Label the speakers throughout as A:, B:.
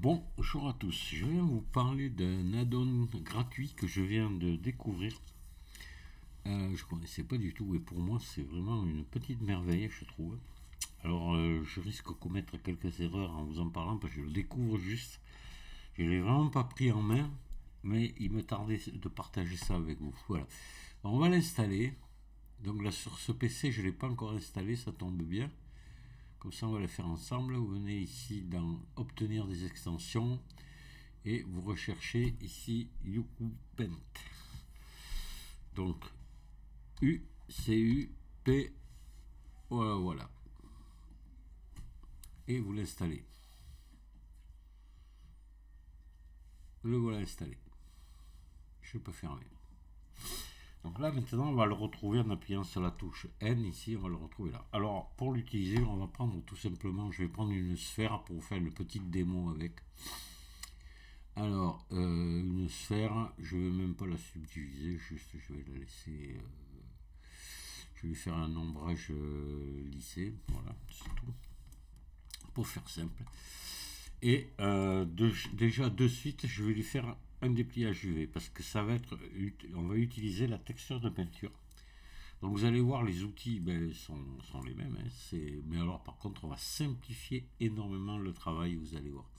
A: Bonjour à tous, je viens vous parler d'un add-on gratuit que je viens de découvrir. Je ne connaissais pas du tout et pour moi c'est vraiment une petite merveille, je trouve. Alors je risque de commettre quelques erreurs en vous en parlant parce que je le découvre juste. Je ne l'ai vraiment pas pris en main, mais il me tardait de partager ça avec vous. Voilà. On va l'installer. Donc là sur ce PC je ne l'ai pas encore installé, ça tombe bien. Comme ça, on va le faire ensemble. Vous venez ici dans Obtenir des extensions et vous recherchez ici UCuPaint. Donc UCuP, voilà, voilà. Et vous l'installez. Le voilà installé. Je peux fermer. Donc là maintenant on va le retrouver en appuyant sur la touche N ici, on va le retrouver là. Alors pour l'utiliser on va prendre tout simplement, je vais prendre une sphère pour vous faire une petite démo avec. Alors une sphère, je ne vais même pas la subdiviser, juste je vais la laisser, je vais lui faire un ombrage lissé, voilà c'est tout, pour faire simple. Et déjà de suite je vais lui faire un dépliage UV parce que ça va être, on va utiliser la texture de peinture. Donc vous allez voir les outils sont les mêmes, hein, mais alors par contre on va simplifier énormément le travail, vous allez voir.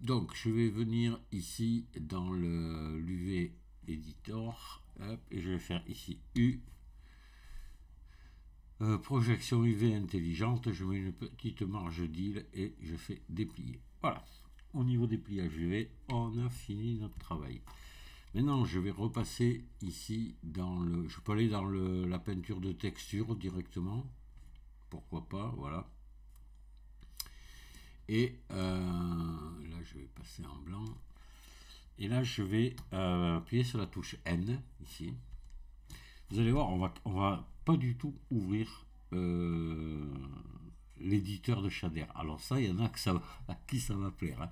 A: Donc je vais venir ici dans l'UV Editor, hop, et je vais faire ici projection UV intelligente, je mets une petite marge d'île et je fais déplier. Voilà, au niveau dépliage UV, on a fini notre travail. Maintenant, je vais repasser ici dans le... Je peux aller dans la peinture de texture directement. Pourquoi pas, voilà. Et là, je vais passer en blanc. Et là, je vais appuyer sur la touche N, ici. Vous allez voir, on va pas du tout ouvrir l'éditeur de shader. Alors ça, il y en a à qui ça va plaire, hein.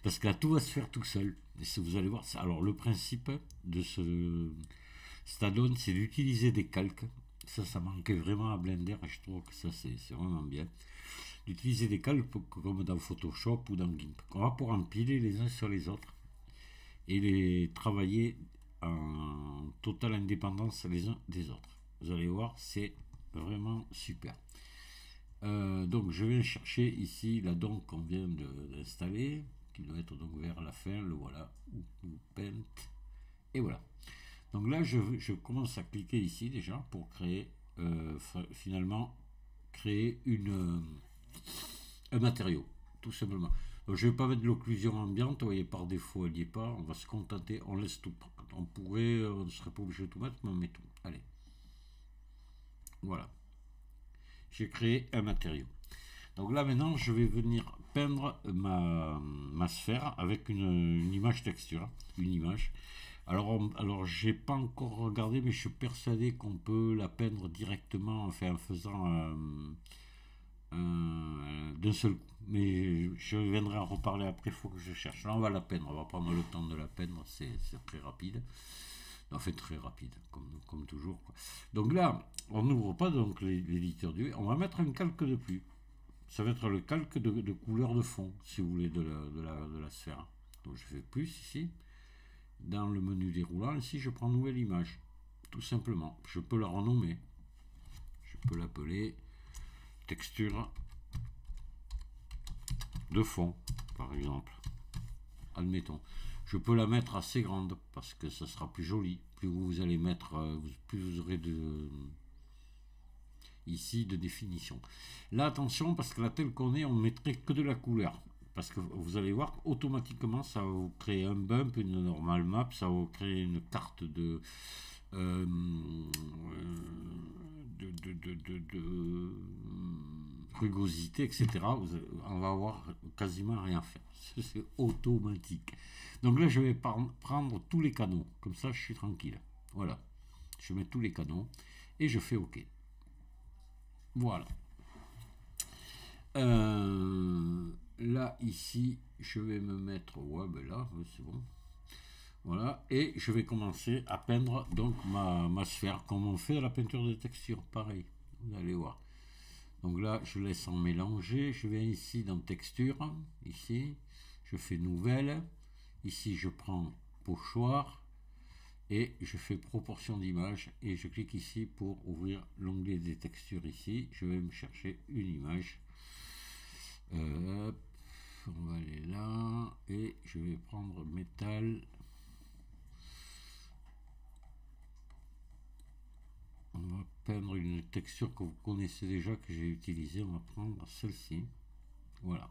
A: Parce que là, tout va se faire tout seul. Et vous allez voir, alors le principe de cet add-on, c'est d'utiliser des calques. Ça manquait vraiment à Blender et je trouve que ça, c'est vraiment bien. D'utiliser des calques comme dans Photoshop ou dans GIMP. On va pouvoir empiler les uns sur les autres et les travailler en totale indépendance les uns des autres. Vous allez voir, c'est vraiment super. Donc je vais chercher ici la donc qu'on vient d'installer, qui doit être donc vers la fin, le voilà, UCuPaint, et voilà. Donc là je commence à cliquer ici déjà pour créer, finalement créer un matériau, tout simplement. Donc, je ne vais pas mettre de l'occlusion ambiante, vous voyez, par défaut elle n'y est pas, on va se contenter, on laisse tout. On pourrait, on ne serait pas obligé de tout mettre, mais on met tout. Allez. Voilà. J'ai créé un matériau. Donc là maintenant je vais venir peindre ma sphère avec une image texture, une image. Alors j'ai pas encore regardé, mais je suis persuadé qu'on peut la peindre directement, enfin en faisant d'un seul coup. Mais je viendrai en reparler après, il faut que je cherche. Là on va la peindre, on va prendre le temps de la peindre, c'est très rapide. En fait très rapide, comme toujours, quoi. Donc là, on n'ouvre pas donc l'éditeur du... On va mettre un calque de plus. Ça va être le calque de couleur de fond, si vous voulez, de la sphère. Donc je fais plus ici. Dans le menu déroulant, ici je prends nouvelle image. Tout simplement. Je peux la renommer. Je peux l'appeler texture de fond, par exemple. Admettons. Je peux la mettre assez grande parce que ça sera plus joli. Plus vous allez mettre, plus vous aurez ici de définition. Là attention parce que la telle qu'on est, on ne mettrait que de la couleur. Parce que vous allez voir automatiquement ça va vous créer un bump, une normal map, ça va vous créer une carte de rugosité, etc. On va avoir quasiment rien faire. C'est automatique. Donc là, je vais prendre tous les canaux. Comme ça, je suis tranquille. Voilà. Je mets tous les canaux et je fais OK. Voilà. Là, ici, je vais me mettre... Ouais, ben là, c'est bon. Voilà. Et je vais commencer à peindre donc ma sphère, comme on fait à la peinture de texture. Pareil. Vous allez voir. Donc là, je laisse en mélanger. Je vais ici dans texture. Ici, je fais nouvelle. Ici, je prends pochoir. Et je fais proportion d'image. Et je clique ici pour ouvrir l'onglet des textures ici. Je vais me chercher une image. Hop, on va aller là. Et je vais prendre métal. On va peindre une texture que vous connaissez déjà, que j'ai utilisée. On va prendre celle-ci. Voilà.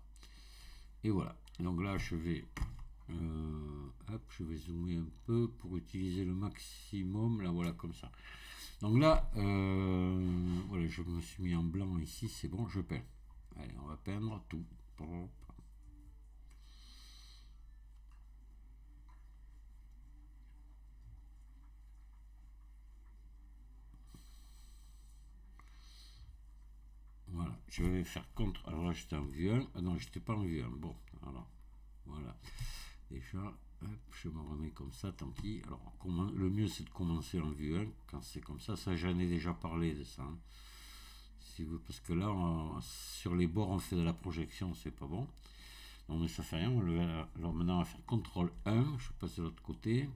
A: Et voilà. Donc là, je vais zoomer un peu pour utiliser le maximum. Là, voilà, comme ça. Donc là, voilà, je me suis mis en blanc ici. C'est bon, je peins. Allez, on va peindre tout. Voilà, je vais faire contre. Alors là, j'étais en vue 1. Ah non, j'étais pas en vue 1. Bon, alors, voilà. Déjà, hop, je me remets comme ça, tant pis. Alors, le mieux, c'est de commencer en vue 1 quand c'est comme ça. Ça, j'en ai déjà parlé de ça. Hein. Si vous, parce que là, sur les bords, on fait de la projection, c'est pas bon. Non, mais ça fait rien. Alors maintenant, on va faire CTRL 1. Je passe de l'autre côté.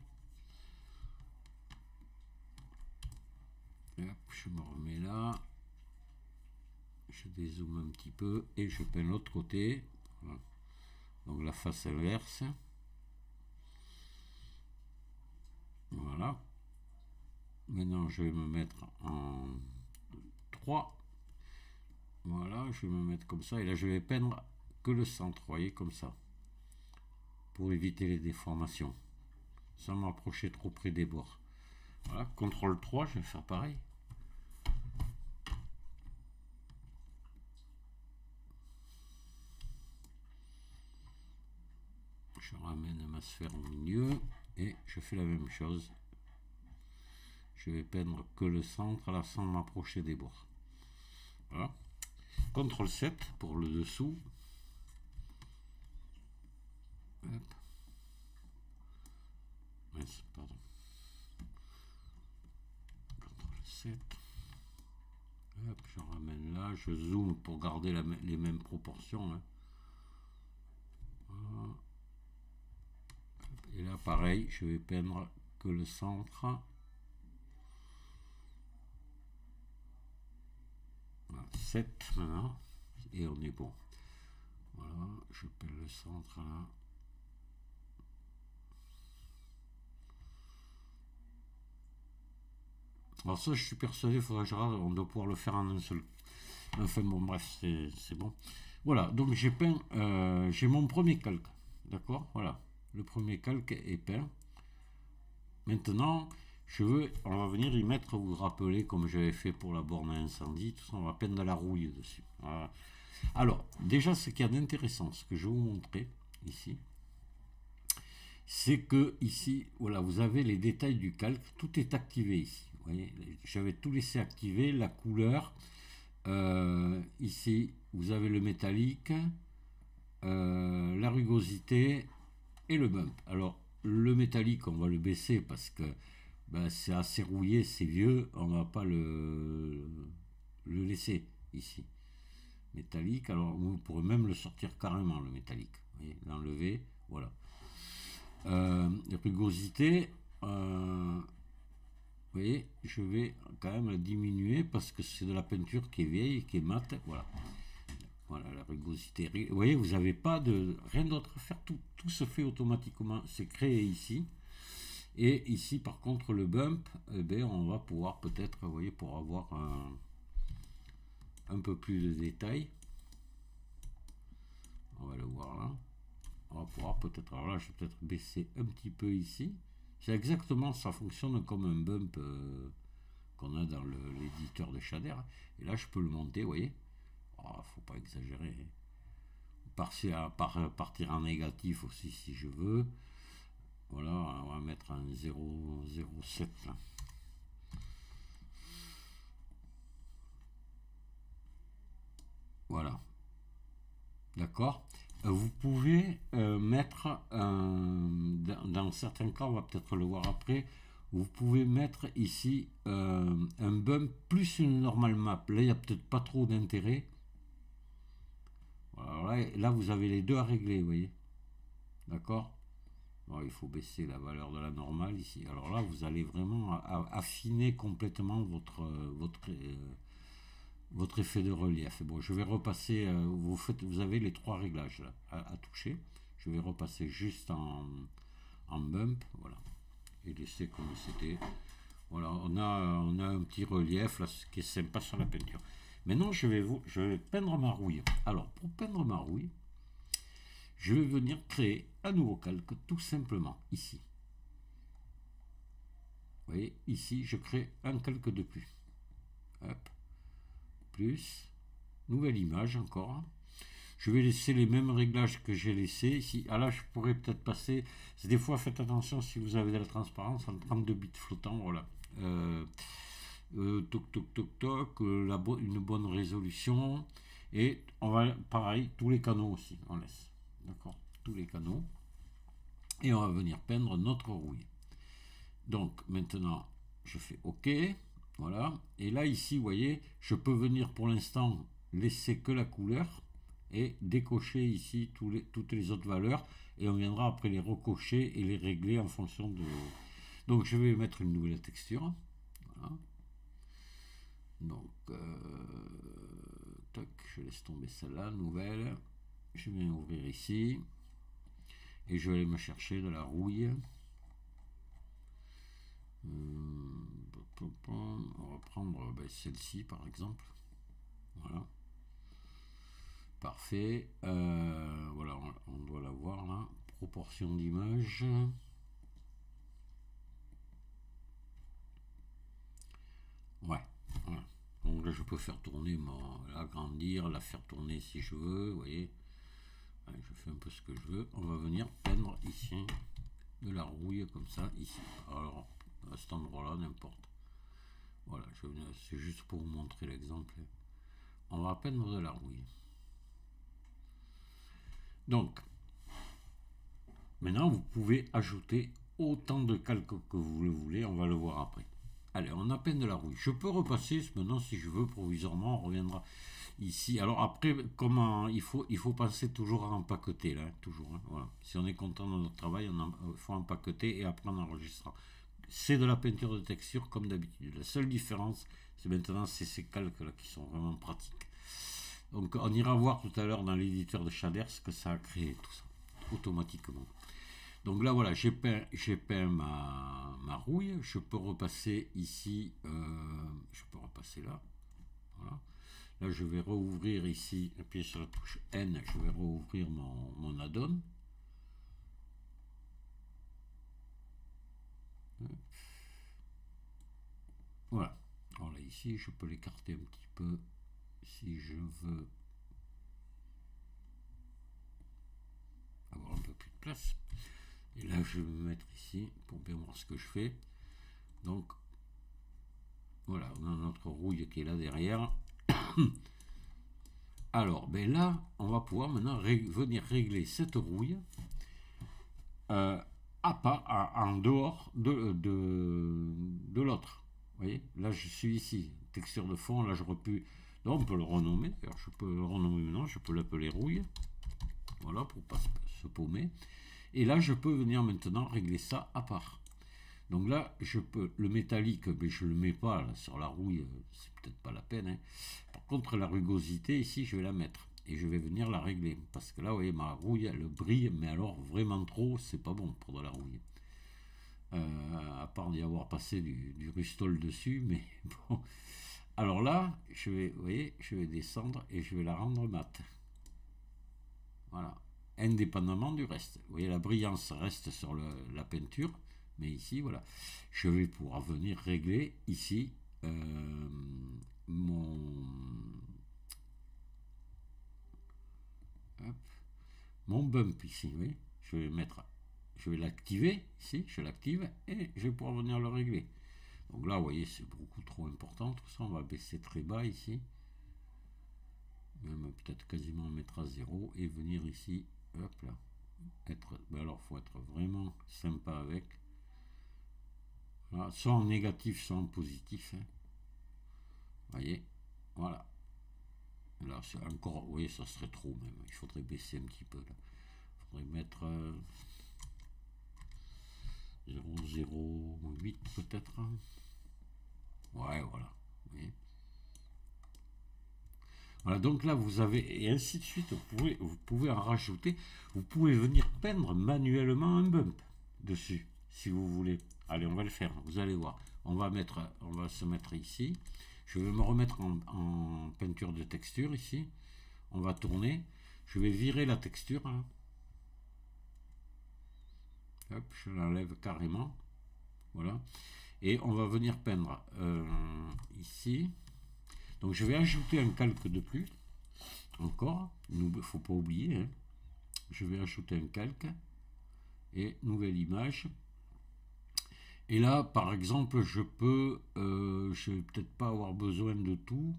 A: Hop, je me remets là. Je dézoome un petit peu et je peins l'autre côté. Voilà. Donc la face inverse. Voilà. Maintenant, je vais me mettre en 3. Voilà, je vais me mettre comme ça. Et là, je vais peindre que le centre, vous voyez, comme ça. Pour éviter les déformations. Sans m'approcher trop près des bords. Voilà, CTRL 3, je vais faire pareil. Je ramène ma sphère au milieu et je fais la même chose. Je vais peindre que le centre là sans m'approcher des bords. Voilà. CTRL 7 pour le dessous. Hop. Pardon. CTRL 7. Hop, je ramène là. Je zoome pour garder les mêmes proportions. Hein. Voilà. Et là, pareil, je vais peindre que le centre. Voilà, 7 maintenant. Et on est bon. Voilà, je peins le centre là. Alors ça, je suis persuadé, il faudra que je rate, on doit pouvoir le faire en un seul. Enfin bon, bref, c'est bon. Voilà, donc j'ai peint, j'ai mon premier calque. D'accord. Voilà. Le premier calque est peint. Maintenant, on va venir y mettre, vous vous rappelez, comme j'avais fait pour la borne à incendie, tout ça, on va peindre de la rouille dessus. Voilà. Alors, déjà, ce qu'il y a d'intéressant, ce que je vais vous montrer ici, c'est que ici, voilà, vous avez les détails du calque, tout est activé ici. Vous voyez, j'avais tout laissé activer, la couleur. Ici, vous avez le métallique, la rugosité et le bump. Alors, le métallique, on va le baisser parce que ben, c'est assez rouillé, c'est vieux, on va pas le laisser ici. Métallique, alors vous pourrez même le sortir carrément, le métallique. L'enlever, voilà. Rugosité, vous voyez, je vais quand même la diminuer parce que c'est de la peinture qui est vieille, qui est mate, voilà. Voilà la rugosité. Vous voyez, vous n'avez pas de rien d'autre à faire, tout se fait automatiquement, c'est créé ici. Et ici, par contre, le bump, eh bien, on va pouvoir peut-être, vous voyez, pour avoir un peu plus de détails. On va le voir là. On va pouvoir peut-être, alors là, je vais peut-être baisser un petit peu ici. C'est exactement, ça fonctionne comme un bump qu'on a dans l'éditeur de shader. Et là, je peux le monter, vous voyez. Oh, faut pas exagérer. Partir en négatif aussi si je veux. Voilà, on va mettre un 0,07 là. Voilà. D'accord. Vous pouvez mettre, dans certains cas, on va peut-être le voir après, vous pouvez mettre ici un bump plus une normale map. Là, il n'y a peut-être pas trop d'intérêt. là vous avez les deux à régler, vous voyez. D'accord. Bon, il faut baisser la valeur de la normale ici. Alors là, vous allez vraiment affiner complètement votre effet de relief. Bon, je vais repasser, vous avez les trois réglages là, à toucher. Je vais repasser juste en bump, voilà, et laisser comme c'était. Voilà, on a un petit relief là, ce qui est sympa sur la peinture. Maintenant, je vais peindre ma rouille. Alors, pour peindre ma rouille, je vais venir créer un nouveau calque, tout simplement, ici. Vous voyez, ici, je crée un calque de plus. Hop. Plus. Nouvelle image encore. Je vais laisser les mêmes réglages que j'ai laissés ici. Ah là, je pourrais peut-être passer. C'est des fois, faites attention si vous avez de la transparence en 32 bits flottants. Voilà. Toc, toc, toc, toc. Une bonne résolution. Et on va, pareil, tous les canaux aussi. On laisse. D'accord, tous les canaux. Et on va venir peindre notre rouille. Donc maintenant, je fais OK. Voilà. Et là, ici, vous voyez, je peux venir pour l'instant laisser que la couleur et décocher ici toutes les autres valeurs. Et on viendra après les recocher et les régler en fonction de... Donc, je vais mettre une nouvelle texture. Voilà. Donc, toc, je laisse tomber celle-là, nouvelle. Je viens ouvrir ici. Et je vais aller me chercher de la rouille. On va prendre celle-ci par exemple. Voilà. Parfait. Voilà, on doit la voir là. Proportion d'image. Ouais. Voilà. Donc là, je peux faire tourner, l'agrandir, la faire tourner si je veux. Vous voyez. Ouais, je fais un peu ce que je veux. On va venir peindre ici de la rouille comme ça, ici. Alors, à cet endroit-là, n'importe. Voilà, c'est juste pour vous montrer l'exemple. On va peindre de la rouille. Donc, maintenant, vous pouvez ajouter autant de calques que vous le voulez. On va le voir après. Allez, on a peint de la rouille. Je peux repasser maintenant si je veux, provisoirement. On reviendra ici. Alors après, comment il faut penser toujours à empaqueter, là, toujours. Hein, voilà. Si on est content de notre travail, il faut empaqueter et après on enregistra. C'est de la peinture de texture comme d'habitude. La seule différence, c'est maintenant ces calques là qui sont vraiment pratiques. Donc on ira voir tout à l'heure dans l'éditeur de Shaders ce que ça a créé tout ça automatiquement. Donc là voilà, j'ai peint ma rouille. Je peux repasser ici. Je peux repasser là. Voilà. Là je vais rouvrir ici, appuyer sur la touche N. Je vais rouvrir mon add-on. Voilà. Alors là ici, je peux l'écarter un petit peu si je veux avoir un peu plus de place. Et là, je vais me mettre ici pour bien voir ce que je fais. Donc, voilà, on a notre rouille qui est là derrière. Alors, ben là, on va pouvoir maintenant venir régler cette rouille en dehors de l'autre. Vous voyez, là je suis ici, texture de fond, là j'aurais pu... Là on peut le renommer, alors je peux le renommer maintenant, je peux l'appeler rouille. Voilà, pour pas se paumer. Et là je peux venir maintenant régler ça à part. Donc là, je peux, le métallique, mais je ne le mets pas là, sur la rouille, c'est peut-être pas la peine. Hein. Par contre, la rugosité, ici, je vais la mettre. Et je vais venir la régler. Parce que là, vous voyez, ma rouille, elle brille, mais alors vraiment trop, c'est pas bon pour de la rouille. À part d'y avoir passé du rustol dessus, mais bon. Alors là, vous voyez, je vais descendre et je vais la rendre mate. Voilà. Indépendamment du reste. Vous voyez, la brillance reste sur la peinture. Mais ici, voilà, je vais pouvoir venir régler ici mon bump ici. Vous voyez, je vais l'activer ici, je l'active et je vais pouvoir venir le régler. Donc là, vous voyez, c'est beaucoup trop important. Tout ça, on va baisser très bas ici. Même peut-être quasiment mettre à 0 et venir ici, hop là. Alors, il faut être vraiment sympa avec. Voilà, soit en négatif, soit en positif. Hein. Voyez, voilà. Là, c'est encore, vous voyez, ça serait trop même. Il faudrait baisser un petit peu. Là. Il faudrait mettre 0,08 peut-être. Ouais, voilà. Oui. Voilà, donc là, vous avez, et ainsi de suite, vous pouvez en rajouter. Vous pouvez venir peindre manuellement un bump dessus, si vous voulez. Allez, on va le faire, vous allez voir. On va se mettre ici. Je vais me remettre en peinture de texture ici. On va tourner. Je vais virer la texture. Hein. Hop, je l'enlève carrément. Voilà. Et on va venir peindre ici. Donc je vais ajouter un calque de plus. Encore. Il ne faut pas oublier. Hein. Je vais ajouter un calque. Et nouvelle image. Et là, par exemple, je vais peut-être pas avoir besoin de tout.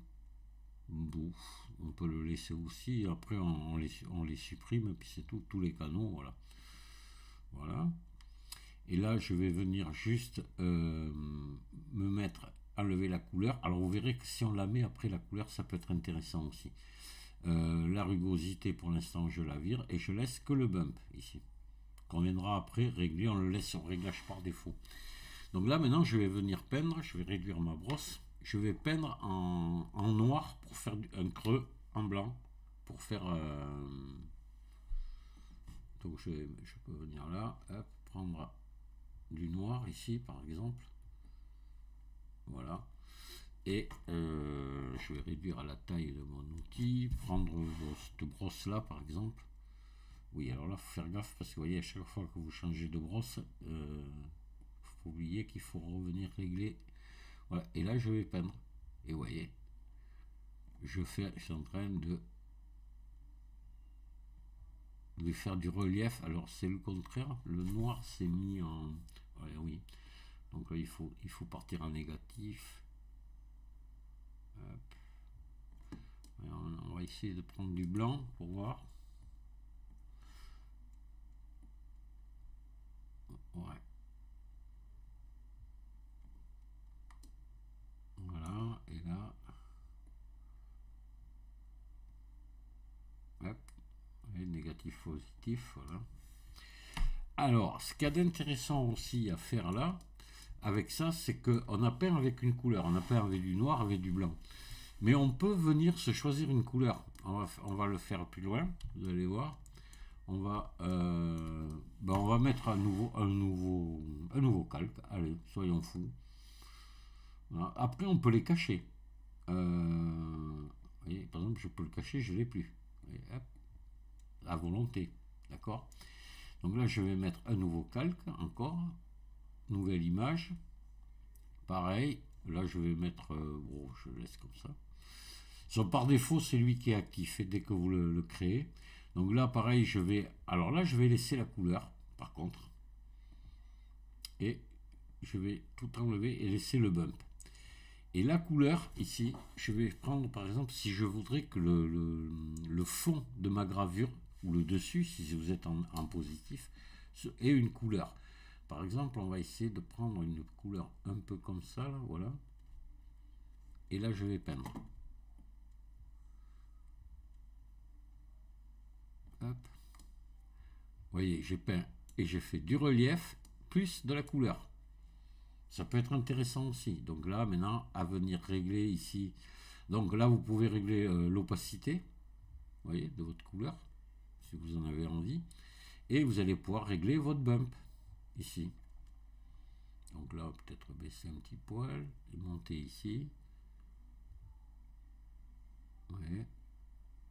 A: Bon, on peut le laisser aussi. Après, on les supprime, puis c'est tout, tous les canaux, voilà. Voilà. Et là, je vais venir juste enlever la couleur. Alors, vous verrez que si on la met après la couleur, ça peut être intéressant aussi. La rugosité, pour l'instant, je la vire et je laisse que le bump ici. Qu'on viendra après régler, on le laisse au réglage par défaut. Donc là, maintenant, je vais venir peindre. Je vais réduire ma brosse. Je vais peindre en noir pour faire un creux en blanc. Pour faire... Donc je peux venir là, hop, prendre du noir ici, par exemple. Voilà. Et je vais réduire à la taille de mon outil. Prendre cette brosse-là, par exemple. Oui, alors là, il faut faire gaffe parce que vous voyez, à chaque fois que vous changez de brosse, faut oublier qu'il faut revenir régler. Voilà, et là je vais peindre. Et vous voyez, je suis en train de faire du relief. Alors c'est le contraire, le noir s'est mis en... Ouais, oui, donc là il faut partir en négatif. Alors, on va essayer de prendre du blanc pour voir. Ouais. Voilà, et là... Hop, et négatif, positif, voilà. Alors, ce qu'il y a d'intéressant aussi à faire là, avec ça, c'est qu'on a peint avec une couleur. On a peint avec du noir, avec du blanc. Mais on peut venir se choisir une couleur. On va le faire plus loin, vous allez voir. On va mettre un nouveau calque. Allez, soyons fous. Voilà. Après, on peut les cacher. Vous voyez, par exemple, je peux le cacher, je ne l'ai plus. Voyez, hop, à volonté. D'accord. Donc là, je vais mettre un nouveau calque encore. Nouvelle image. Pareil. Là, je vais mettre... bon, je le laisse comme ça. Par défaut, c'est lui qui est actif dès que vous le créez. Donc là, pareil, alors là, je vais laisser la couleur, par contre. Et je vais tout enlever et laisser le bump. Et la couleur, ici, je vais prendre, par exemple, si je voudrais que le fond de ma gravure, ou le dessus, si vous êtes en positif, ait une couleur. Par exemple, on va essayer de prendre une couleur un peu comme ça, là, voilà. Et là, je vais peindre. Hop. Vous voyez, j'ai peint et j'ai fait du relief plus de la couleur. Ça peut être intéressant aussi. Donc là, maintenant, à venir régler ici. Donc là, vous pouvez régler l'opacité, vous voyez, de votre couleur, si vous en avez envie. Et vous allez pouvoir régler votre bump, ici. Donc là, peut-être baisser un petit poil, et monter ici. Ouais.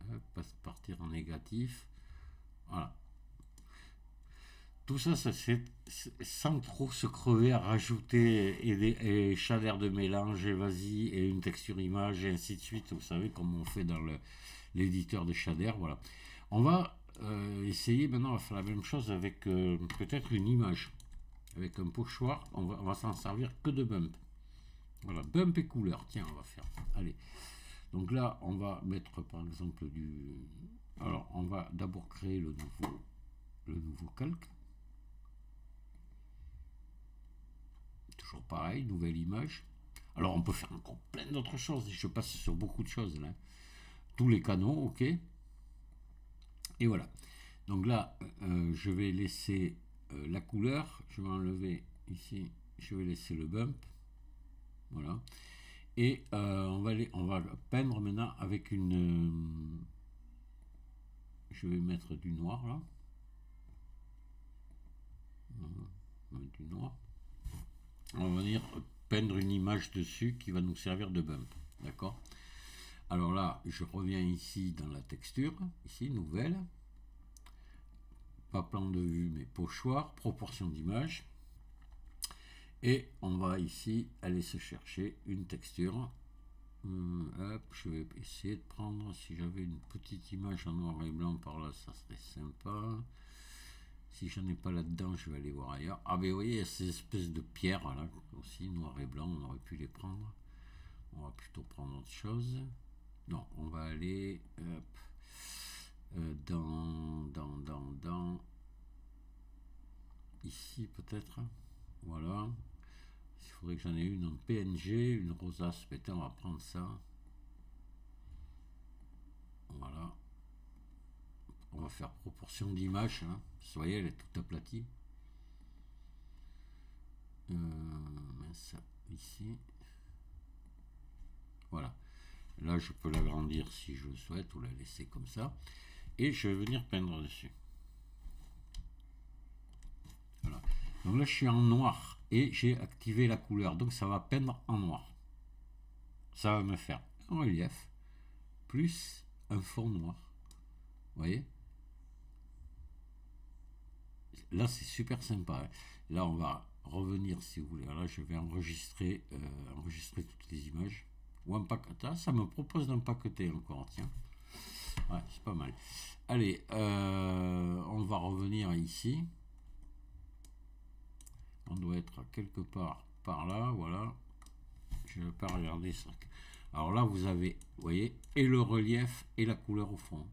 A: Hop, partir en négatif. Voilà. Tout ça, ça se fait sans trop se crever à rajouter et chaleur de mélange et vas-y et une texture image et ainsi de suite. Vous savez comme on fait dans l'éditeur de shader. Voilà. On va essayer maintenant, on va faire la même chose avec peut-être une image. Avec un pochoir, on va s'en servir que de bump. Voilà, bump et couleur. Tiens, on va faire. Allez. Donc là, on va mettre par exemple du... Alors, on va d'abord créer le nouveau calque. Toujours pareil, nouvelle image. Alors on peut faire encore plein d'autres choses. Je passe sur beaucoup de choses là. tous les canaux, ok. Et voilà. Donc là, je vais laisser la couleur. Je vais enlever ici. Je vais laisser le bump. Voilà. Et on va peindre maintenant avec une... je vais mettre du noir là. Du noir. On va venir peindre une image dessus qui va nous servir de bump. D'accord. Alors là, je reviens ici dans la texture. Ici, nouvelle. Pas plan de vue, mais pochoir. Proportion d'image. Et on va ici aller se chercher une texture. Hop, je vais essayer de prendre, si j'avais une petite image en noir et blanc par là, ça serait sympa. Si j'en ai pas là-dedans, je vais aller voir ailleurs. Ah ben vous voyez, il y a ces espèces de pierres là aussi, noir et blanc, on aurait pu les prendre. On va plutôt prendre autre chose. Non, on va aller dans ici peut-être. Voilà. Il faudrait que j'en ai une en PNG, une rosace. Peut-être on va prendre ça. Voilà. On va faire proportion d'image. Hein. Vous voyez, elle est toute aplatie. Ça, ici. Voilà. Là, je peux l'agrandir si je le souhaite ou la laisser comme ça. Et je vais venir peindre dessus. Voilà. Donc là, je suis en noir et j'ai activé la couleur. Donc ça va peindre en noir. Ça va me faire un relief plus un fond noir. Vous voyez? Là, c'est super sympa. Hein. Là, on va revenir, si vous voulez. Là, je vais enregistrer toutes les images. Ou empaqueter. Ça me propose d'empaqueter encore. Tiens. Ouais, c'est pas mal. Allez, on va revenir ici. On doit être quelque part par là. Voilà. Je ne vais pas regarder ça. Alors là, vous avez, vous voyez, et le relief et la couleur au fond.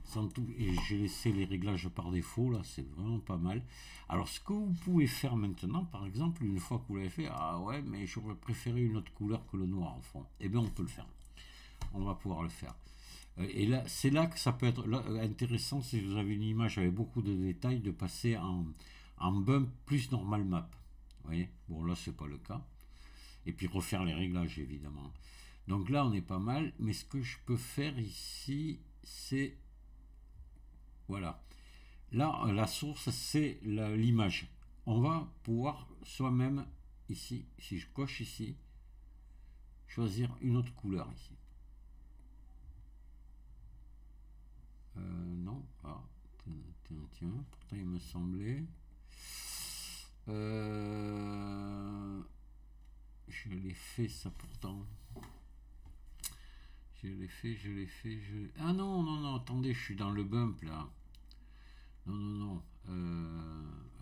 A: Sans tout, et j'ai laissé les réglages par défaut, là, c'est vraiment pas mal. Alors, ce que vous pouvez faire maintenant, par exemple, une fois que vous l'avez fait, ah ouais, mais j'aurais préféré une autre couleur que le noir au fond. Eh bien, on peut le faire. On va pouvoir le faire. Et là, c'est là que ça peut être là, intéressant, si vous avez une image avec beaucoup de détails, de passer en bump plus normal map. Vous voyez? Bon, là, c'est pas le cas. Et puis refaire les réglages, évidemment. Donc là, on est pas mal. Mais ce que je peux faire ici, c'est... Voilà. Là, la source, c'est l'image. On va pouvoir soi-même, ici, si je coche ici, choisir une autre couleur ici. Non. Ah, tiens, pourtant il me semblait... je l'ai fait ça pourtant. Je l'ai fait. Ah non, non, non, attendez, je suis dans le bump là. Non, non, non.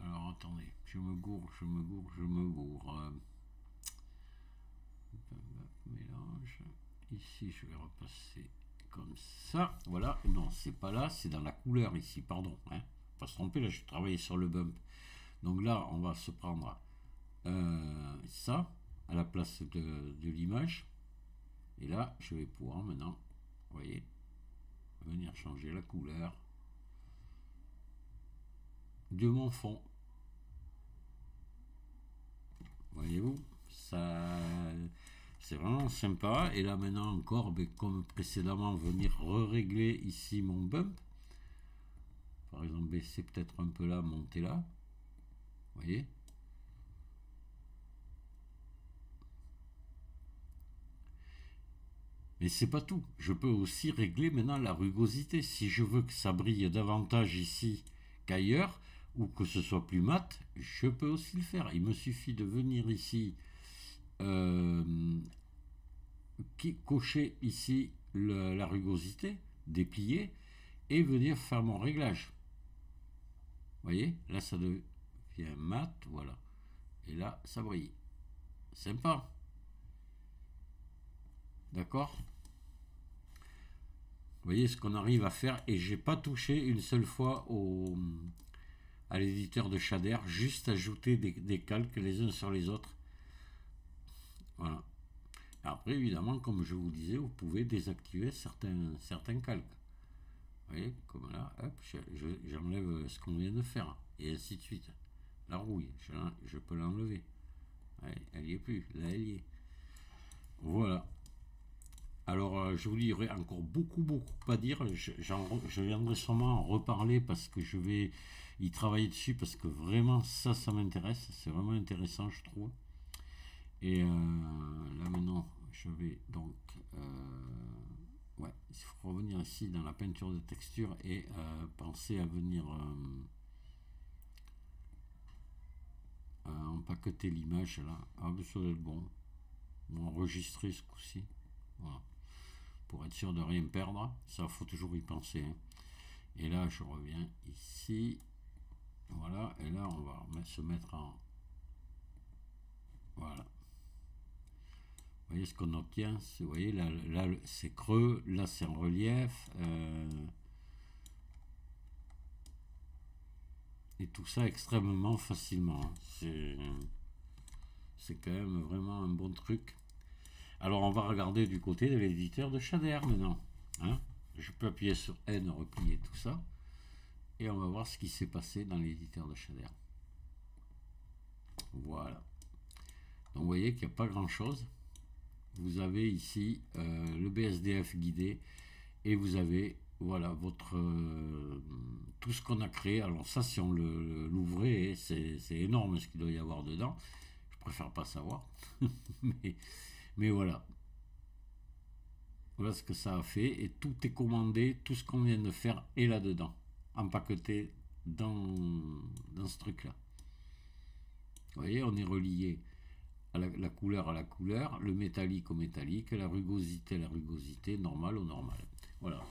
A: Alors attendez, je me gourre. Mélange. Ici, je vais repasser comme ça. Voilà. Non, c'est pas là, c'est dans la couleur ici. Pardon. Hein. Pas se tromper, là, je travaillais sur le bump. Donc là, on va se prendre ça à la place de l'image. Et là, je vais pouvoir maintenant, vous voyez, venir changer la couleur de mon fond. Voyez-vous, ça, c'est vraiment sympa. Et là maintenant encore, comme précédemment, venir régler ici mon bump. Par exemple, baisser peut-être un peu là, monter là. Vous voyez. Mais c'est pas tout. Je peux aussi régler maintenant la rugosité. Si je veux que ça brille davantage ici qu'ailleurs, ou que ce soit plus mat, je peux aussi le faire. Il me suffit de venir ici, cocher ici la rugosité, déplier, et venir faire mon réglage. Vous voyez, là ça devient mat, voilà. Et là, ça brille. Sympa. D'accord? Vous voyez ce qu'on arrive à faire, et j'ai pas touché une seule fois à l'éditeur de shader, juste ajouter des calques les uns sur les autres. Voilà. Après, évidemment, comme je vous disais, vous pouvez désactiver certains calques. Vous voyez, comme là, hop, j'enlève ce qu'on vient de faire, et ainsi de suite. La rouille, je peux l'enlever. Elle n'y est plus, là elle y est. Voilà. Alors, je vous dis, il y aurait encore beaucoup à dire. Je viendrai sûrement en reparler parce que je vais y travailler dessus parce que vraiment, ça m'intéresse. C'est vraiment intéressant, je trouve. Et là maintenant, je vais donc... ouais, il faut revenir ici dans la peinture de texture et penser à venir empaqueter l'image là. Ah, ça doit être bon. Ou enregistrer ce coup-ci. Voilà. Pour être sûr de rien perdre. Ça, faut toujours y penser. Hein. Et là, je reviens ici. Voilà. Et là, on va se mettre en... Voilà. Vous voyez ce qu'on obtient. Vous voyez, là c'est creux. Là, c'est en relief. Et tout ça extrêmement facilement. C'est quand même vraiment un bon truc. Alors on va regarder du côté de l'éditeur de Shader maintenant. Hein, je peux appuyer sur N, replier tout ça. Et on va voir ce qui s'est passé dans l'éditeur de Shader. Voilà. Donc vous voyez qu'il n'y a pas grand chose. Vous avez ici le BSDF guidé. Et vous avez voilà votre tout ce qu'on a créé. Alors ça, si on l'ouvrait, c'est énorme ce qu'il doit y avoir dedans. Je préfère pas savoir. mais voilà. Voilà ce que ça a fait. Et tout est commandé. Tout ce qu'on vient de faire est là-dedans. Empaqueté dans ce truc-là. Vous voyez, on est relié à la couleur à la couleur, le métallique au métallique, la rugosité à la rugosité, normal au normal. Voilà.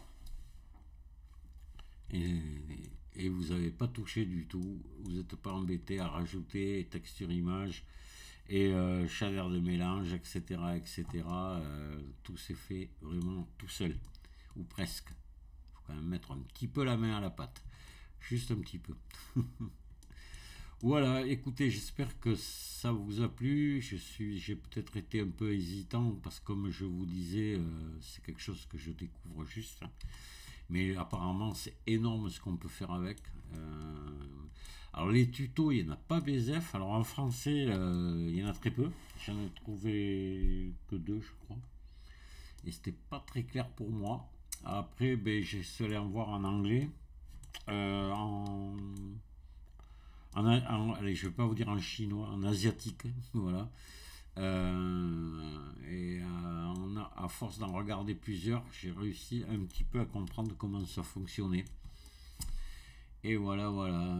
A: Et vous n'avez pas touché du tout. Vous n'êtes pas embêté à rajouter texture image et chaleur de mélange, etc. etc. Tout s'est fait vraiment tout seul. Ou presque. Il faut quand même mettre un petit peu la main à la pâte. Juste un petit peu. Voilà, écoutez, j'espère que ça vous a plu. J'ai peut-être été un peu hésitant parce que comme je vous disais, c'est quelque chose que je découvre juste. Mais apparemment, c'est énorme ce qu'on peut faire avec. Alors les tutos, il n'y en a pas BSF. Alors en français, il y en a très peu. J'en ai trouvé que 2, je crois. Et c'était pas très clair pour moi. Après, ben, j'ai essayé en voir en anglais. Allez, je vais pas vous dire en chinois, en asiatique, voilà. À force d'en regarder plusieurs, j'ai réussi un petit peu à comprendre comment ça fonctionnait. Et voilà,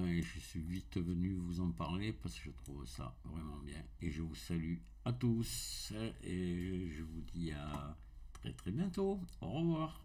A: et je suis vite venu vous en parler parce que je trouve ça vraiment bien. Et je vous salue à tous et je vous dis à très très bientôt. Au revoir.